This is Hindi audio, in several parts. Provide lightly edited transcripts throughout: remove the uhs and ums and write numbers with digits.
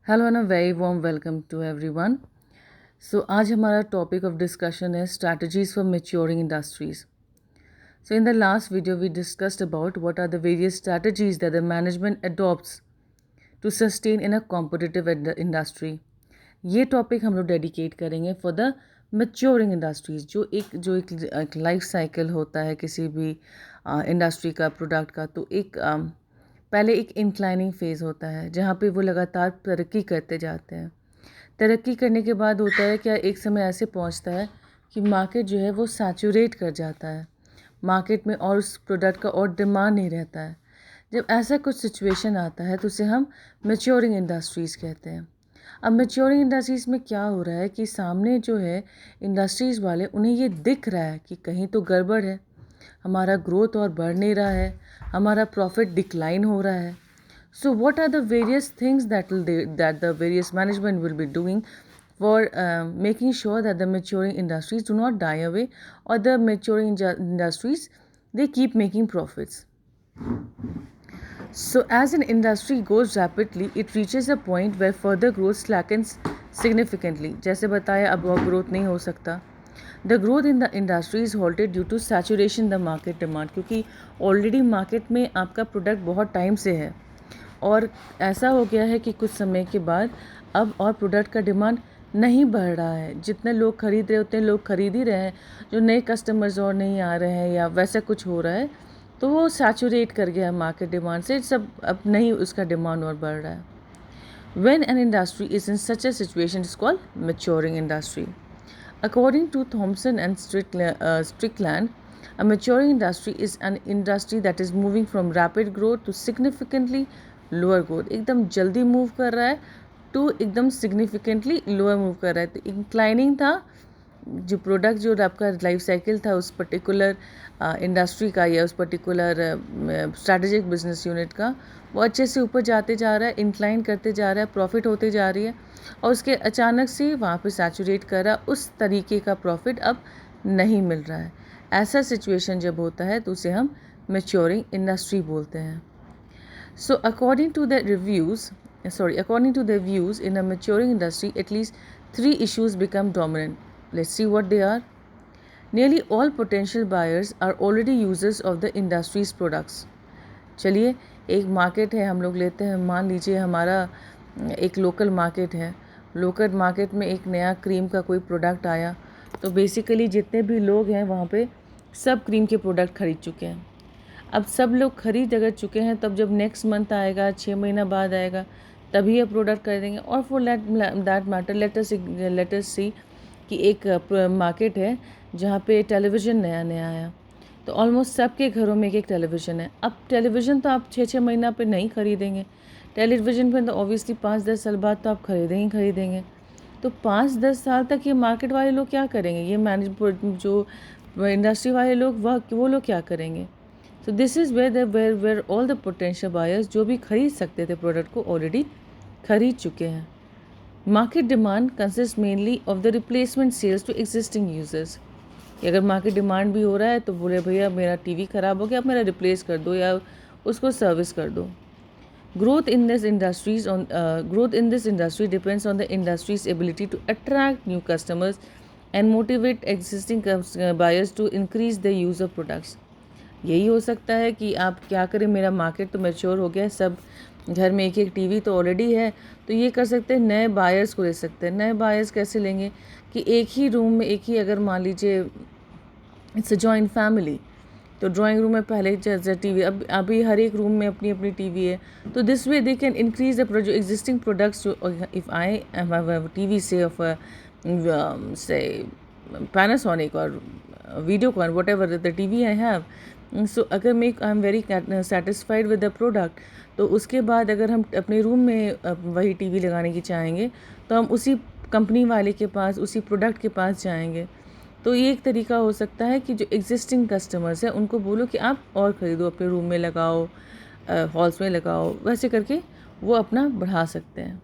Hello and a very warm welcome to everyone. So आज हमारा टॉपिक ऑफ डिस्कशन है strategies for maturing industries. So in the last video we discussed about what are the various strategies that the management adopts to sustain in a competitive industry. ये टॉपिक हम लोग डेडिकेट करेंगे फॉर द मैच्योरिंग इंडस्ट्रीज, जो एक लाइफ साइकिल होता है किसी भी इंडस्ट्री का, प्रोडक्ट का. तो पहले एक इंक्लाइनिंग फेज़ होता है जहाँ पे वो लगातार तरक्की करते जाते हैं. तरक्की करने के बाद होता है क्या, एक समय ऐसे पहुँचता है कि मार्केट जो है वो सैचुरेट कर जाता है. मार्केट में और उस प्रोडक्ट का और डिमांड नहीं रहता है. जब ऐसा कुछ सिचुएशन आता है तो उसे हम मैच्योरिंग इंडस्ट्रीज़ कहते हैं. अब मैच्योरिंग इंडस्ट्रीज़ में क्या हो रहा है कि सामने जो है इंडस्ट्रीज़ वाले, उन्हें ये दिख रहा है कि कहीं तो गड़बड़ है, हमारा ग्रोथ और बढ़ नहीं रहा है, हमारा प्रॉफिट डिक्लाइन हो रहा है. So what are the various things that the various management will be doing for making sure that the maturing industries do not die away, or the maturing industries, they keep making profits. So as an industry goes rapidly, it reaches a point where further growth slackens significantly. जैसे बताया, अब और growth नहीं हो सकता. The growth in the industry is halted due to saturation in the market demand, क्योंकि already market में आपका product बहुत टाइम से है और ऐसा हो गया है कि कुछ समय के बाद अब और प्रोडक्ट का डिमांड नहीं बढ़ रहा है. जितने लोग खरीद रहे उतने लोग खरीद ही रहे हैं, जो नए कस्टमर्स और नहीं आ रहे हैं या वैसा कुछ हो रहा है, तो वो सैचुरेट कर गया है मार्केट डिमांड से. सब अब नहीं उसका डिमांड और बढ़ रहा है. When an industry is in such a situation, it's called maturing industry. According to Thompson and Strickland, a maturing industry is an industry that is moving from rapid growth to significantly lower growth. एकदम जल्दी मूव कर रहा है टू एकदम सिग्निफिकेंटली लोअर मूव कर रहा है. तो इंक्लाइनिंग था जो प्रोडक्ट, जो आपका लाइफ साइकिल था उस पर्टिकुलर इंडस्ट्री का या उस पर्टिकुलर स्ट्रैटेजिक बिजनेस यूनिट का, वो अच्छे से ऊपर जाते जा रहा है, इंक्लाइन करते जा रहा है, प्रॉफिट होते जा रही है, और उसके अचानक से वहाँ पे सैचुरेट कर रहा, उस तरीके का प्रॉफिट अब नहीं मिल रहा है. ऐसा सिचुएशन जब होता है तो उसे हम मैच्योरिंग इंडस्ट्री बोलते हैं. So according to the views, in a maturing industry, at least 3 issues become dominant. Let's see what they are. Nearly all potential buyers are already users of the industry's products. चलिए, एक मार्केट है, हम लोग लेते हैं, मान लीजिए हमारा एक लोकल मार्केट है. लोकल मार्केट में एक नया क्रीम का कोई प्रोडक्ट आया, तो बेसिकली जितने भी लोग हैं वहाँ पे सब क्रीम के प्रोडक्ट खरीद चुके हैं. अब सब लोग खरीद अगर चुके हैं, तब जब नेक्स्ट मंथ आएगा, 6 महीना बाद आएगा, तभी ये प्रोडक्ट खरीदेंगे. और for that matter let us see कि एक मार्केट है जहाँ पे टेलीविज़न नया नया आया, तो ऑलमोस्ट सबके घरों में एक एक टेलीविज़न है. अब टेलीविज़न तो आप 6-6 महीना पे नहीं खरीदेंगे. टेलीविज़न पे तो ऑब्वियसली 5-10 साल बाद तो आप खरीदेंगे. तो 5-10 साल तक ये मार्केट वाले लोग क्या करेंगे, ये जो इंडस्ट्री वाले लोग वो लोग क्या करेंगे. So this is where all the potential buyers, जो भी खरीद सकते थे प्रोडक्ट को, ऑलरेडी खरीद चुके हैं. Market demand consist mainly of the replacement sales to existing users. अगर मार्केट डिमांड भी हो रहा है तो बोले भैया मेरा टीवी ख़राब हो गया, आप मेरा रिप्लेस कर दो या उसको सर्विस कर दो. Growth in this industry depends on the industry's ability to attract new customers and motivate existing buyers to increase the use of products. यही हो सकता है कि आप क्या करें, मेरा मार्केट तो मैच्योर हो गया है, सब घर में एक एक टीवी तो ऑलरेडी है, तो ये कर सकते हैं, नए बायर्स को ले सकते हैं. नए बायर्स कैसे लेंगे कि एक ही रूम में एक ही, अगर मान लीजिए इट्स अ जॉइंट फैमिली, तो ड्राइंग रूम में पहले जैसे टीवी, अब अभी हर एक रूम में अपनी अपनी टीवी है. तो this way they can increase the existing products. If I have TV से ऑफ से Panasonic or Videocon, whatever the TV I have, सो अगर मैं I am very satisfied with the product, तो उसके बाद अगर हम अपने रूम में वही टीवी लगाने की चाहेंगे तो हम उसी कंपनी वाले के पास, उसी प्रोडक्ट के पास जाएंगे. तो ये एक तरीका हो सकता है कि जो एग्जिस्टिंग कस्टमर्स हैं उनको बोलो कि आप और ख़रीदो, अपने रूम में लगाओ, हॉल्स में लगाओ, वैसे करके वो अपना बढ़ा सकते हैं.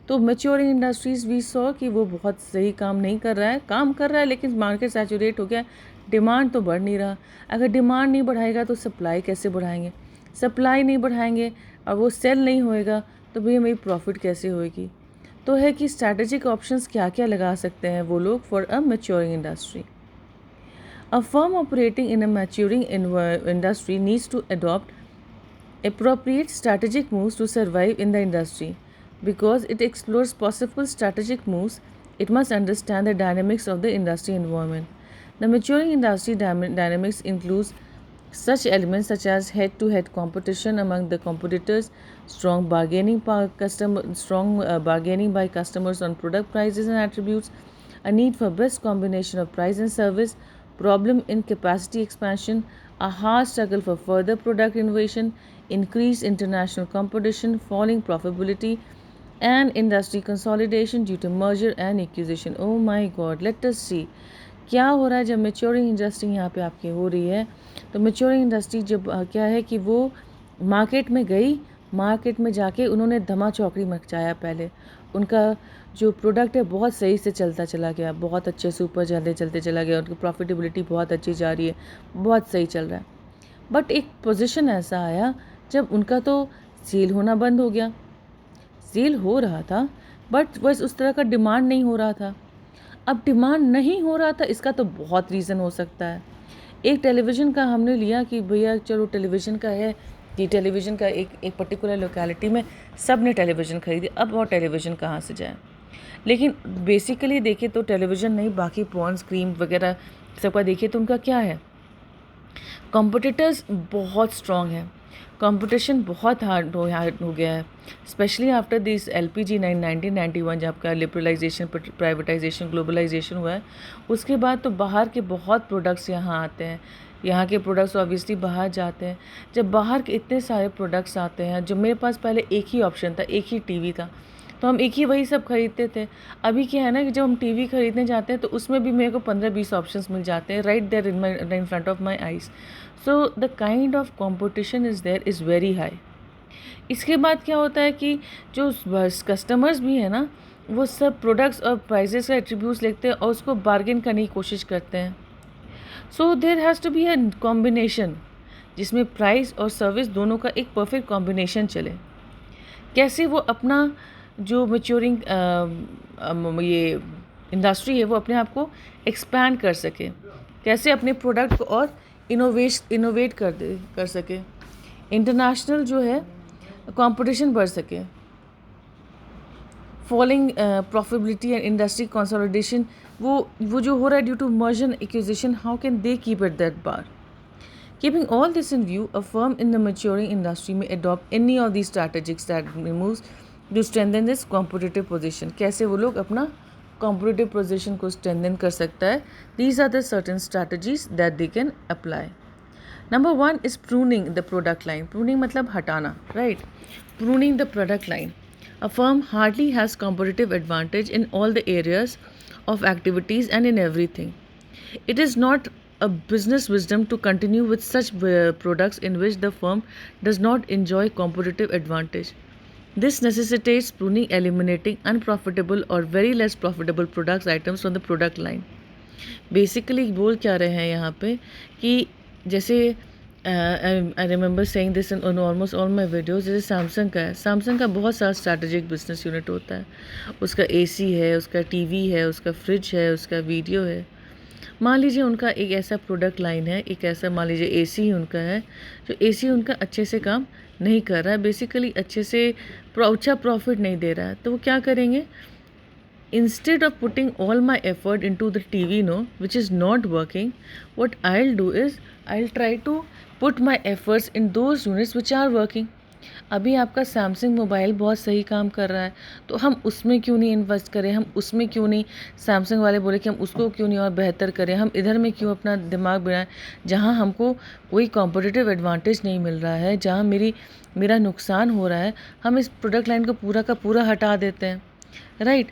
तो मैच्योरिंग इंडस्ट्रीज़ वी सॉ कि वो बहुत सही काम नहीं कर रहा है, काम कर रहा है लेकिन मार्केट सैचुरेट हो गया, डिमांड तो बढ़ नहीं रहा. अगर डिमांड नहीं बढ़ाएगा तो सप्लाई कैसे बढ़ाएंगे, सप्लाई नहीं बढ़ाएंगे और वो सेल नहीं होएगा तो भैया मेरी प्रॉफिट कैसे होएगी. तो है कि स्ट्रैटेजिक ऑप्शंस क्या क्या लगा सकते हैं वो लोग for a maturing industry. A firm operating in a maturing industry needs to adopt appropriate strategic moves to survive in the industry. Because it explores possible strategic moves, it must understand the dynamics of the industry environment. The maturing industry dynamics includes such elements such as head-to-head competition among the competitors, strong bargaining by customers on product prices and attributes, a need for best combination of price and service, problem in capacity expansion, a hard struggle for further product innovation, increased international competition, falling profitability, and industry consolidation due to merger and acquisition. Oh my God, let us see. क्या हो रहा है जब मेच्योरिंग इंडस्ट्री यहाँ पे आपकी हो रही है. तो मेच्योरिंग इंडस्ट्री जब क्या है कि वो मार्केट में गई, मार्केट में जाके उन्होंने धमा चौकड़ी मचाया. पहले उनका जो प्रोडक्ट है बहुत सही से चलता चला गया, बहुत अच्छे से ऊपर चलते चला गया, उनकी प्रॉफिटेबिलिटी बहुत अच्छी जा रही है, बहुत सही चल रहा है. बट एक पोजीशन ऐसा आया जब उनका तो सेल होना बंद हो गया. सेल हो रहा था बट बस उस तरह का डिमांड नहीं हो रहा था. अब डिमांड नहीं हो रहा था, इसका तो बहुत रीज़न हो सकता है. एक टेलीविज़न का हमने लिया कि भैया चलो टेलीविज़न का है कि टेलीविज़न का एक पर्टिकुलर लोकेलिटी में सब ने टेलीविज़न खरीदी. अब और टेलीविज़न कहाँ से जाए. लेकिन बेसिकली देखिए तो टेलीविज़न नहीं, बाकी पॉर्न स्क्रीन वगैरह सबका देखिए तो उनका क्या है, कॉम्पिटिटर्स बहुत स्ट्रॉन्ग है, कंपटीशन बहुत हार्ड हो गया है. स्पेशली आफ्टर दिस LPG 1991 जब का लिबरलाइजेशन, प्राइवेटाइजेशन, ग्लोबलाइजेशन हुआ है, उसके बाद तो बाहर के बहुत प्रोडक्ट्स यहाँ आते हैं. यहाँ के प्रोडक्ट्स ऑब्वियसली बाहर जाते हैं. जब बाहर के इतने सारे प्रोडक्ट्स आते हैं, जो मेरे पास पहले एक ही ऑप्शन था, एक ही टीवी था, तो हम एक ही वही सब खरीदते थे. अभी क्या है ना कि जब हम टीवी खरीदने जाते हैं तो उसमें भी मेरे को 15-20 ऑप्शंस मिल जाते हैं right there in front of my eyes. So the kind of competition is there is very high. इसके बाद क्या होता है कि जो कस्टमर्स भी है ना, वो सब प्रोडक्ट्स और प्राइजेस का एट्रीब्यूट्स लिखते हैं और उसको बार्गेन करने की कोशिश करते हैं. So there has to be a combination जिसमें प्राइस और सर्विस दोनों का एक परफेक्ट कॉम्बिनेशन चले. कैसे वो अपना जो मैच्योरिंग ये इंडस्ट्री है वो अपने आप को एक्सपैंड कर सके, कैसे अपने प्रोडक्ट को और इनोवेट कर सके, इंटरनेशनल जो है कंपटीशन बढ़ सके, falling profitability and industry consolidation वो जो हो रहा है due to merger acquisition, how can they keep it that bar. Keeping all this in view, a firm in the maturing industry may adopt any of these strategic moves to strengthen this competitive position. कैसे वो लोग अपना competitive position को strengthen कर सकता है. These are the certain strategies that they can apply. Number 1 is pruning the product line. Pruning मतलब हटाना, right? Pruning the product line. A firm hardly has competitive advantage in all the areas of activities and in everything. It is not a business wisdom to continue with such products in which the firm does not enjoy competitive advantage. This necessitates pruning, eliminating unprofitable or very less profitable products items from the product line. Basically बोल क्या रहे हैं यहाँ पे कि जैसे I remember saying this in almost all my videos. जैसे सैमसंग का है, सैमसंग का बहुत सारा स्ट्रैटेजिक बिजनेस यूनिट होता है. उसका AC है, उसका TV है, उसका फ्रिज है, उसका वीडियो है. मान लीजिए उनका एक ऐसा प्रोडक्ट लाइन है, एक ऐसा मान लीजिए AC ही उनका है, जो AC उनका अच्छे से काम नहीं कर रहा है, बेसिकली अच्छे से अच्छा प्रॉफिट नहीं दे रहा है. तो वो क्या करेंगे, instead of putting all my effort into the TV which is not working, what I'll do is I'll try to put my efforts in those units which are working. अभी आपका सैमसंग मोबाइल बहुत सही काम कर रहा है, तो हम उसमें क्यों नहीं इन्वेस्ट करें, हम उसमें क्यों नहीं, सैमसंग वाले बोले कि हम उसको क्यों नहीं और बेहतर करें, हम इधर में क्यों अपना दिमाग बढ़ाएं जहां हमको कोई कॉम्पिटिटिव एडवांटेज नहीं मिल रहा है, जहां मेरा नुकसान हो रहा है, हम इस प्रोडक्ट लाइन को पूरा का पूरा हटा देते हैं, राइट.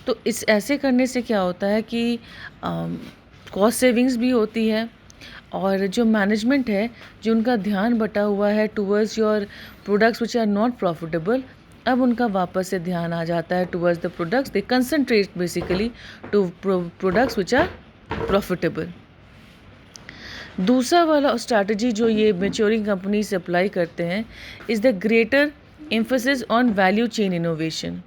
तो इस ऐसे करने से क्या होता है कि कॉस्ट सेविंग्स भी होती है और जो मैनेजमेंट है, जो उनका ध्यान बटा हुआ है towards your products which are not profitable, अब उनका वापस से ध्यान आ जाता है towards the products. They concentrate basically to products which are profitable. दूसरा वाला स्ट्रैटेजी जो ये मैच्योरिंग कंपनीज अप्लाई करते हैं is the greater emphasis on value chain innovation.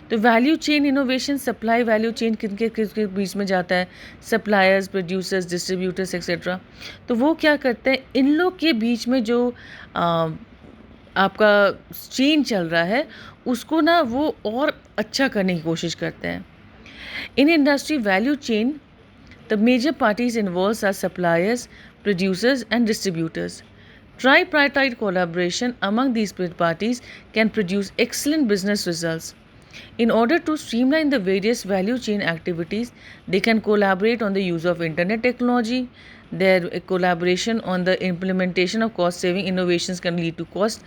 तो value chain innovation, supply value chain किसके बीच में जाता है, सप्लायर्स, प्रोड्यूसर्स, डिस्ट्रीब्यूटर्स एक्सेट्रा। तो वो क्या करते हैं, इन लोग के बीच में जो आपका चेन चल रहा है उसको ना वो और अच्छा करने की कोशिश करते हैं। In industry value chain the major parties involves are suppliers, producers and distributors. Tripartite collaboration among these parties can produce excellent business results. In order to streamline the various value chain activities, they can collaborate on the use of internet technology. Their collaboration on the implementation of cost-saving innovations can lead to cost,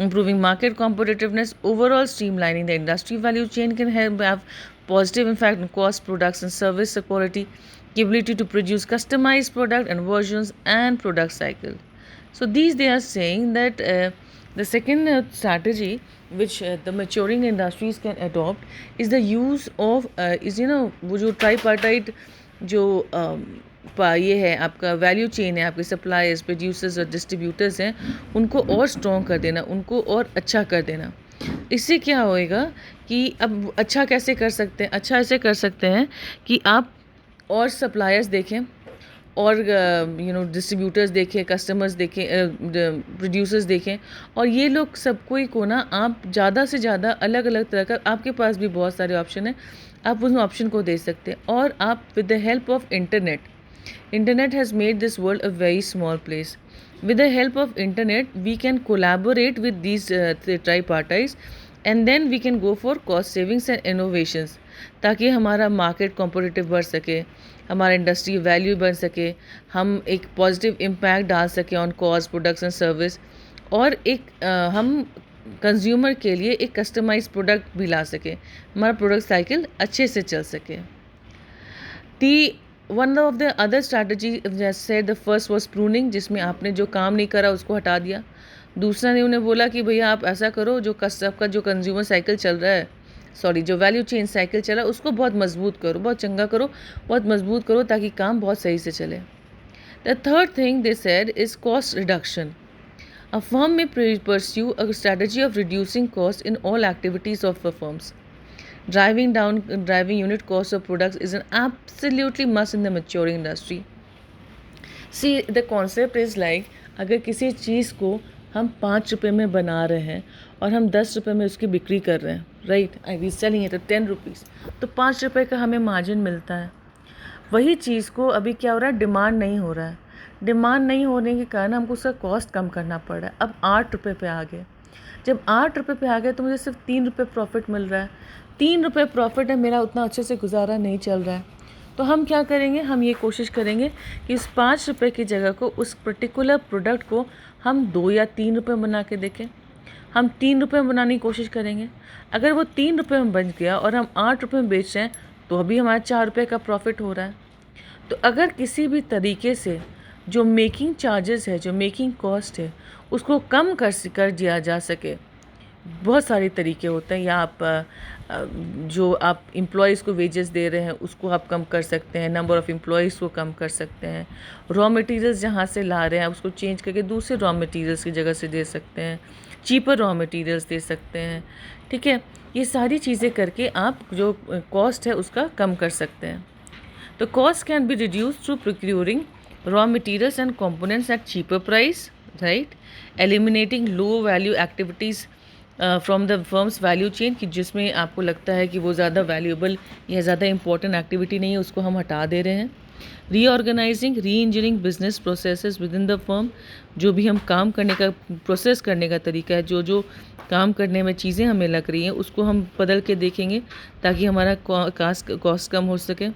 improving market competitiveness. Overall, streamlining the industry value chain can have positive impact on cost, products, and service quality, ability to produce customized product and versions, and product cycle. So these they are saying that the second strategy which the maturing industries can adopt is the use of is वो जो tripartite जो ये है आपका वैल्यू चेन है, आपके सप्लायर्स, प्रोड्यूसर्स और डिस्ट्रीब्यूटर्स हैं, उनको और स्ट्रॉन्ग कर देना, उनको और अच्छा कर देना। इससे क्या होएगा कि अब अच्छा कैसे कर सकते हैं, अच्छा ऐसे कर सकते हैं कि आप और सप्लायर्स देखें और डिस्ट्रीब्यूटर्स देखें, कस्टमर्स देखें, प्रोड्यूसर्स देखें, और ये लोग सब कोई को ना आप ज़्यादा से ज़्यादा अलग अलग तरह का, आपके पास भी बहुत सारे ऑप्शन हैं, आप उन ऑप्शन को दे सकते हैं। और आप with the help of internet has made this world a very small place. With the help of internet, we can collaborate with these tripartites and then we can go for cost savings and innovations, ताकि हमारा मार्केट कॉम्पिटिटिव बढ़ सके, हमारा इंडस्ट्री वैल्यू बढ़ सके, हम एक पॉजिटिव इम्पैक्ट डाल सकें on cost, products and service, और एक हम कंज्यूमर के लिए एक कस्टमाइज प्रोडक्ट भी ला सकें, हमारा प्रोडक्ट साइकिल अच्छे से चल सके। One of the other strategy, as said, the first was pruning, जिसमें आपने जो काम नहीं करा उसको हटा दिया। दूसरा ने उन्हें बोला कि भैया आप ऐसा करो, जो आपका जो कंज्यूमर साइकिल चल रहा है, जो वैल्यू चेन साइकिल चला है, उसको बहुत मजबूत करो, बहुत चंगा करो, बहुत मजबूत करो, ताकि काम बहुत सही से चले। The third thing they said is cost reduction. A firm में pursue a strategy of reducing cost in all activities of the firms. Driving unit cost of products is an absolutely must in the maturing industry. See, the concept is like, अगर किसी चीज़ को हम 5 रुपये में बना रहे हैं और हम 10 रुपये में उसकी बिक्री कर रहे हैं, right, I we selling it at 10 rupees, तो 5 रुपये का हमें मार्जिन मिलता है। वही चीज़ को अभी क्या हो रहा है, डिमांड नहीं हो रहा है, डिमांड नहीं होने के कारण हमको उसका कॉस्ट कम करना पड़ रहा है। अब 8 रुपये पे आ गए, जब 8 रुपये पे आ गए तो मुझे सिर्फ 3 रुपये प्रॉफिट मिल रहा है, 3 रुपये प्रॉफिट है, मेरा उतना अच्छे से गुजारा नहीं चल रहा है। तो हम क्या करेंगे, हम ये कोशिश करेंगे कि इस 5 रुपये की जगह को, उस पर्टिकुलर प्रोडक्ट को हम 2 या 3 रुपये बना के देखें। हम 3 रुपये में बनाने की कोशिश करेंगे। अगर वो 3 रुपये में बच गया और हम 8 रुपये में बेच रहे हैं, तो अभी हमारा 4 रुपये का प्रॉफिट हो रहा है। तो अगर किसी भी तरीके से जो मेकिंग चार्जेस है, जो मेकिंग कॉस्ट है, उसको कम कर दिया जा सके, बहुत सारे तरीके होते हैं। या आप जो आप एम्प्लॉयज़ को वेजेस दे रहे हैं उसको आप कम कर सकते हैं, नंबर ऑफ़ एम्प्लॉयज़ को कम कर सकते हैं, रॉ मटेरियल्स जहाँ से ला रहे हैं उसको चेंज करके दूसरे रॉ मटेरियल्स की जगह से दे सकते हैं, चीपर रॉ मटेरियल्स दे सकते हैं, ठीक है। ये सारी चीज़ें करके आप जो कॉस्ट है उसका कम कर सकते हैं। तो cost can be reduce through procuring raw materials and components at cheaper price, right, eliminating low value activities from the firm's value chain, कि जिसमें आपको लगता है कि वो ज़्यादा वैल्यूएबल या ज़्यादा इंपॉर्टेंट एक्टिविटी नहीं है, उसको हम हटा दे रहे हैं। रीऑर्गेनाइजिंग, री engineering business processes with in the firm, जो भी हम काम करने का प्रोसेस करने का तरीका है, जो काम करने में चीज़ें हमें लग रही हैं उसको हम बदल के देखेंगे ताकि हमारा कॉस्ट कम हो सके।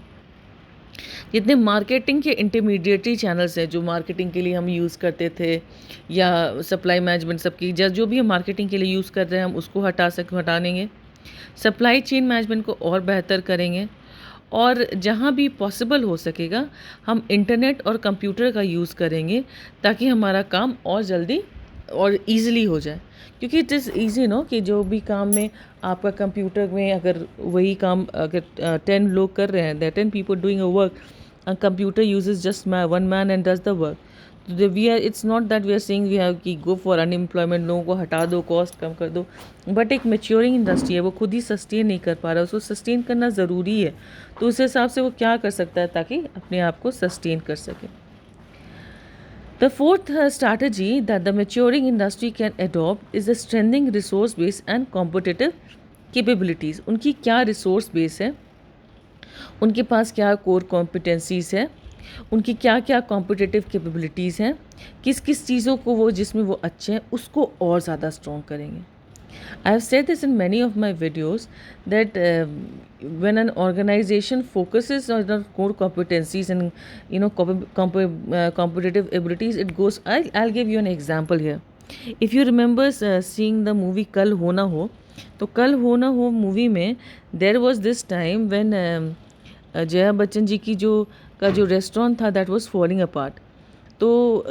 जितने मार्केटिंग के इंटरमीडिएटरी चैनल्स हैं जो मार्केटिंग के लिए हम यूज़ करते थे, या सप्लाई मैनेजमेंट सबकी जो भी हम मार्केटिंग के लिए यूज़ कर रहे हैं, हम उसको हटा देंगे। सप्लाई चेन मैनेजमेंट को और बेहतर करेंगे, और जहाँ भी पॉसिबल हो सकेगा हम इंटरनेट और कंप्यूटर का यूज़ करेंगे ताकि हमारा काम और जल्दी और ईज़िली हो जाए। क्योंकि इट इज़ ईजी नो कि जो भी काम में आपका कंप्यूटर में अगर वही काम अगर 10 लोग कर रहे हैं, 10 people doing a work, computer uses just 1 man and does the work, we are, it's not that we are saying we have कि गो फॉर अनएम्प्लॉयमेंट, लोगों को हटा दो, कॉस्ट कम कर दो, बट एक मैच्योरिंग इंडस्ट्री है, वो खुद ही सस्टेन नहीं कर पा रहा, उसको सस्टेन करना ज़रूरी है, तो उस हिसाब से वो क्या कर सकता है ताकि अपने आप को सस्टेन कर सके. The fourth strategy that the maturing industry can adopt is the strengthening resource base and competitive capabilities. उनकी क्या resource base है, उनके पास क्या core competencies है, उनकी क्या क्या कॉम्पिटिटिव कैपेबिलिटीज़ हैं, किस किस चीज़ों को वो जिसमें वो अच्छे हैं उसको और ज़्यादा स्ट्रॉन्ग करेंगे. I have said this in many of my videos that when an organization focuses on the core competencies and competitive abilities, it goes. I'll give you an example here. If you remember seeing the movie कल हो ना हो, तो कल हो ना हो मूवी में there was this time when Jaya Bachchan ji की जो रेस्टोरेंट था दैट वाज फॉलिंग अपार्ट. तो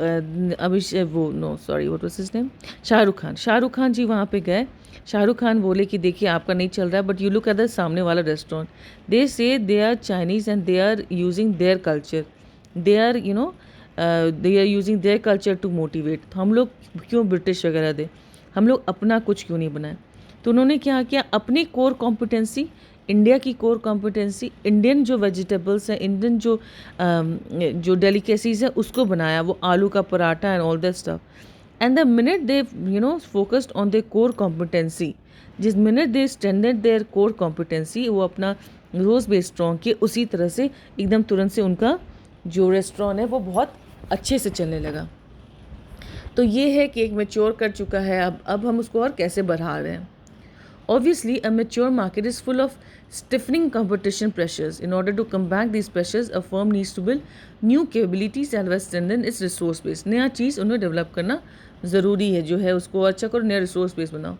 शाहरुख खान जी वहाँ पे गए. शाहरुख खान बोले कि देखिए आपका नहीं चल रहा है, but you look at the सामने वाला restaurant, they say they are Chinese and they are using their culture, they are using their culture to motivate. तो हम लोग क्यों ब्रिटिश वगैरह दे, हम लोग अपना कुछ क्यों नहीं बनाए. तो उन्होंने क्या किया, अपनी कोर कॉम्पिटेंसी, इंडिया की कोर कॉम्पिटेंसी, इंडियन जो वेजिटेबल्स हैं, इंडियन जो डेलिकेसीज है उसको बनाया, वो आलू का paratha and all that stuff. And the minute they focused on their core competency, जिस minute they strengthened their core competency, वो अपना रोज़ बेस स्ट्रॉन्ग किए, उसी तरह से एकदम तुरंत से उनका जो रेस्टोरेंट है वो बहुत अच्छे से चलने लगा. तो ये है कि एक मैच्योर कर चुका है, अब हम उसको और कैसे बढ़ा रहे हैं. Obviously, a mature market is full of stiffening competition pressures. In order to combat these pressures, a firm needs to build new capabilities and strengthen its resource base. नया चीज़ उन्हें डेवलप करना ज़रूरी है, जो है उसको अच्छा करो, नया रिसोर्स बेस बनाओ.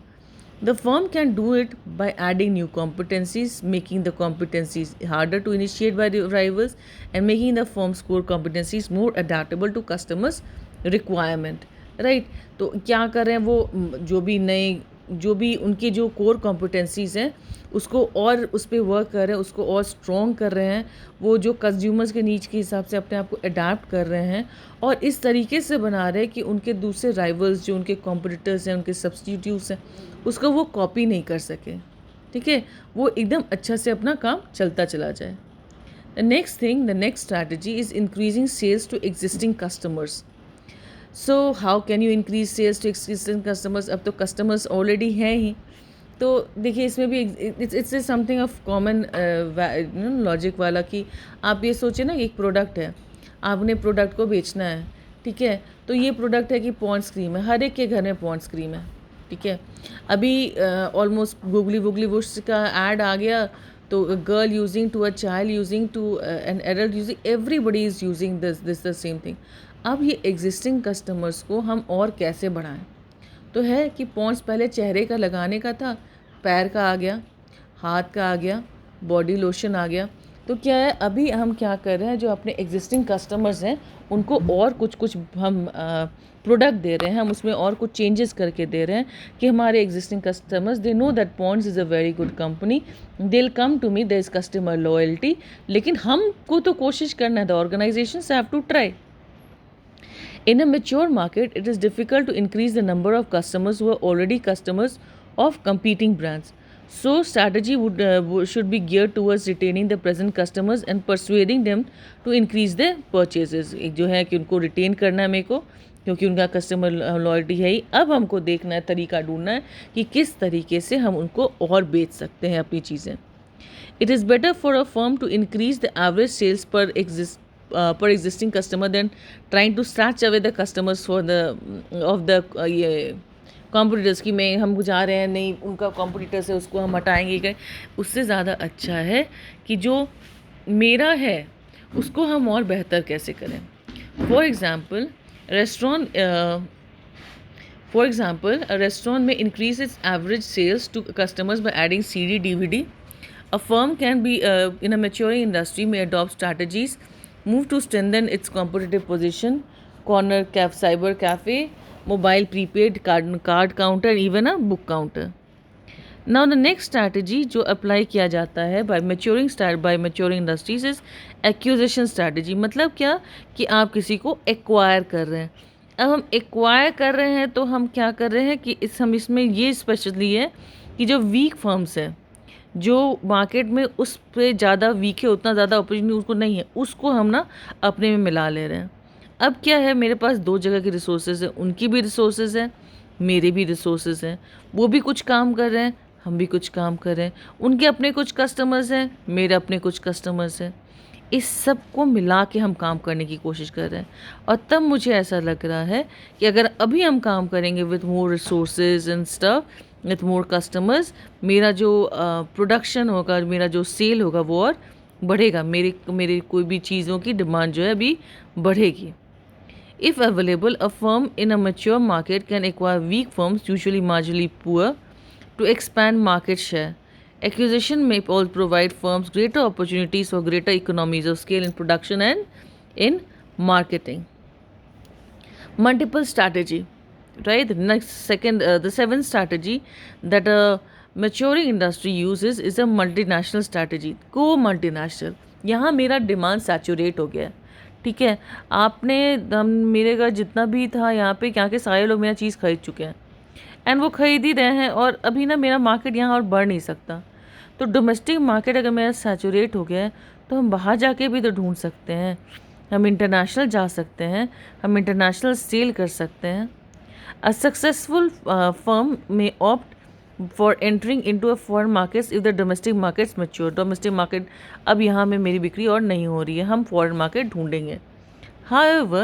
The firm can do it by adding new competencies, making the competencies harder to initiate by the rivals, and making the firm's core competencies more adaptable to customers' requirement. Right? तो क्या कर रहे हैं वो, जो भी उनके जो कोर कॉम्पिटेंसीज़ हैं उसको और उस पर वर्क कर रहे हैं, उसको और स्ट्रॉन्ग कर रहे हैं, वो जो कंज्यूमर्स के नीड्स के हिसाब से अपने आप को अडाप्ट कर रहे हैं, और इस तरीके से बना रहे हैं कि उनके दूसरे राइवल्स जो उनके कॉम्पिटिटर्स हैं, उनके सब्स्टिट्यूट्स हैं, उसको वो कॉपी नहीं कर सके. ठीक है, वो एकदम अच्छा से अपना काम चलता चला जाए. The next strategy is increasing sales to existing customers. So how can you increase sales to existing customers. अब तो कस्टमर्स ऑलरेडी हैं ही, तो देखिए इसमें भी it's something of common logic वाला कि आप ये सोचें ना, एक प्रोडक्ट है, आपने प्रोडक्ट को बेचना है. ठीक है, तो ये प्रोडक्ट है कि पॉन्ड्स क्रीम है, हर एक के घर में पॉन्ड्स क्रीम है. ठीक है, अभी ऑलमोस्ट गुगली वुगली वुश का ऐड आ गया, तो girl using to a child using to an adult using, everybody is using this the same thing. अब ये एग्जिस्टिंग कस्टमर्स को हम और कैसे बढ़ाएं. तो है कि पॉन्ड्स पहले चेहरे का लगाने का था, पैर का आ गया, हाथ का आ गया, बॉडी लोशन आ गया. तो क्या है, अभी हम क्या कर रहे हैं, जो अपने एग्जिस्टिंग कस्टमर्स हैं उनको और कुछ हम प्रोडक्ट दे रहे हैं, हम उसमें और कुछ चेंजेस करके दे रहे हैं कि हमारे existing customers they know that Pond's is a very good company, they will come to me, there is customer loyalty. लेकिन हमको तो कोशिश करना है, the organisations have to try. In a mature market, it is difficult to increase the number of customers who are already customers of competing brands. So, strategy should be geared towards retaining the present customers and persuading them to increase their purchases. एक जो है कि उनको retain करना है मेरे को, क्योंकि उनका कस्टमर लॉयल्टी है ही. अब हमको देखना है, तरीका ढूंढना है कि किस तरीके से हम उनको और बेच सकते हैं अपनी चीज़ें. It is better for a firm to increase the average sales per existing customer than trying to snatch away the customers for the ये कॉम्पिटिटर्स की में हम जा रहे हैं, नहीं उनका कॉम्पिटिटर्स है उसको हम हटाएंगे कहीं. उससे ज़्यादा अच्छा है कि जो मेरा है उसको हम और बेहतर कैसे करें. फॉर एग्ज़ाम्पल रेस्टोरेंट में increase its average sales to customers by adding CD DVD. A firm can be in a maturing industry may adopt strategies move to strengthen its competitive position, corner cyber cafe, mobile prepaid card counter, even a book counter. Now the next strategy जो अप्लाई किया जाता है by maturing industries is acquisition strategy. मतलब क्या कि आप किसी को एक्वायर कर रहे हैं। अब हम एक्वायर कर रहे हैं तो हम क्या कर रहे हैं कि हम इसमें ये स्पेशली है कि जो वीक फर्म्स हैं, जो मार्केट में उस पे ज़्यादा वीक है, उतना ज़्यादा अपॉर्चुनिटी उसको नहीं है, उसको हम ना अपने में मिला ले रहे हैं। अब क्या है, मेरे पास दो जगह की रिसोर्सेज है, उनकी भी रिसोर्सेज हैं, मेरे भी रिसोर्सेज हैं। वो भी कुछ काम कर रहे हैं, हम भी कुछ काम कर रहे हैं। उनके अपने कुछ कस्टमर्स हैं, मेरे अपने कुछ कस्टमर्स हैं। इस सब को मिला के हम काम करने की कोशिश कर रहे हैं। और तब मुझे ऐसा लग रहा है कि अगर अभी हम काम करेंगे with more resources and stuff, with more customers, मेरा जो प्रोडक्शन होगा, मेरा जो सेल होगा वो और बढ़ेगा। मेरे कोई भी चीज़ों की डिमांड जो है अभी बढ़ेगी। If available, a firm in a mature market can acquire weak firms, usually marginally poor, to expand market share. Acquisition may also provide firms greater opportunities for greater economies of scale in production and in marketing. Multiple strategy, right? The seventh strategy that a maturing industry uses is a multinational strategy. Go multinational. यहाँ मेरा डिमांड सैचुरेट हो गया है, ठीक है। मेरे का जितना भी था यहाँ के सारे लोग मेरा चीज़ खरीद चुके हैं एंड वो खरीद ही रहे हैं, और अभी ना मेरा मार्केट यहाँ और बढ़ नहीं सकता। तो डोमेस्टिक मार्केट अगर मेरा सैचुरेट हो गया है तो हम बाहर जाके भी तो ढूंढ सकते हैं, हम इंटरनेशनल जा सकते हैं, हम इंटरनेशनल सेल कर सकते हैं। अ सक्सेसफुल फर्म में opt for entering into a foreign markets if the domestic markets mature. Domestic market अब यहाँ में मेरी बिक्री और नहीं हो रही है, हम फॉरेन मार्केट ढूंढेंगे। However,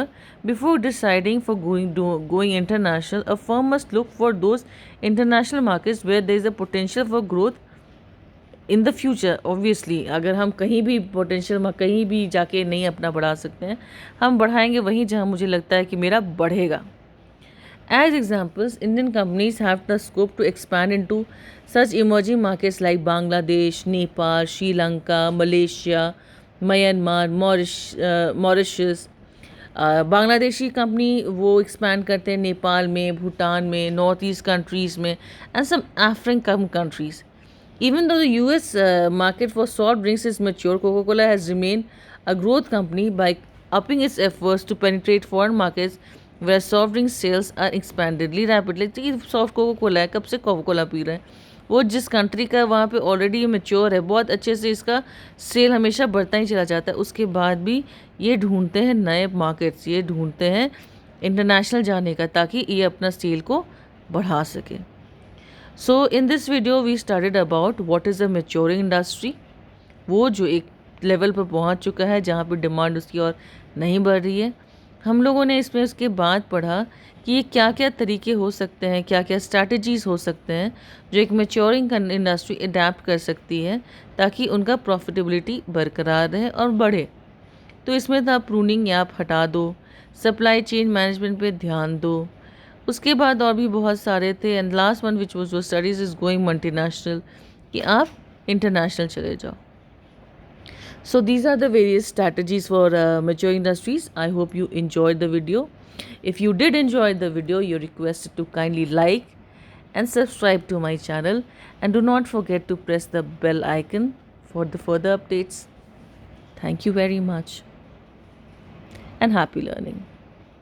before deciding for going international, a firm must look for those international markets where there is a potential for growth in the future. Obviously, अगर हम कहीं भी कहीं भी जाके नहीं अपना बढ़ा सकते हैं, हम बढ़ाएंगे वहीं जहाँ मुझे लगता है कि मेरा बढ़ेगा। As examples, Indian companies have the scope to expand into such emerging markets like Bangladesh, Nepal, Sri Lanka, Malaysia, Myanmar, Mauritius. Bangladeshi company वो एक्सपैंड करते हैं नेपाल में, भूटान में, नॉर्थ ईस्ट कंट्रीज़ में and some African countries. Even though the US market for soft drinks is mature, Coca-Cola has remained a growth company by upping its efforts to penetrate foreign markets where soft drink sales are expandedly rapidly. तो सॉफ्ट कोका कोला है, कब से कोका कोला पी रहे हैं, वो जिस कंट्री का वहाँ पे ऑलरेडी मेच्योर है, बहुत अच्छे से इसका सेल हमेशा बढ़ता ही चला जाता है। उसके बाद भी ये ढूंढते हैं नए मार्केट्स, ये ढूंढते हैं इंटरनेशनल जाने का, ताकि ये अपना सेल को बढ़ा सके। So in this video we started about what is a maturing industry. वो जो एक लेवल पर पहुंच चुका है जहां पर डिमांड उसकी और नहीं बढ़ रही है। हम लोगों ने इसमें उसके बाद पढ़ा कि ये क्या क्या तरीके हो सकते हैं, क्या क्या स्ट्रैटेजीज़ हो सकते हैं जो एक मैच्योरिंग इंडस्ट्री अडेप्ट कर सकती है ताकि उनका प्रॉफिटेबिलिटी बरकरार रहे और बढ़े। तो इसमें था प्रूनिंग, या आप हटा दो, सप्लाई चेन मैनेजमेंट पे ध्यान दो। उसके बाद और भी बहुत सारे थे, and last one which was studies is going multinational, कि आप इंटरनेशनल चले जाओ। So these are the various strategies for mature industries. I hope you enjoyed the video. If you did enjoy the video, you're requested to kindly like and subscribe to my channel, and do not forget to press the bell icon for the further updates. Thank you very much and happy learning.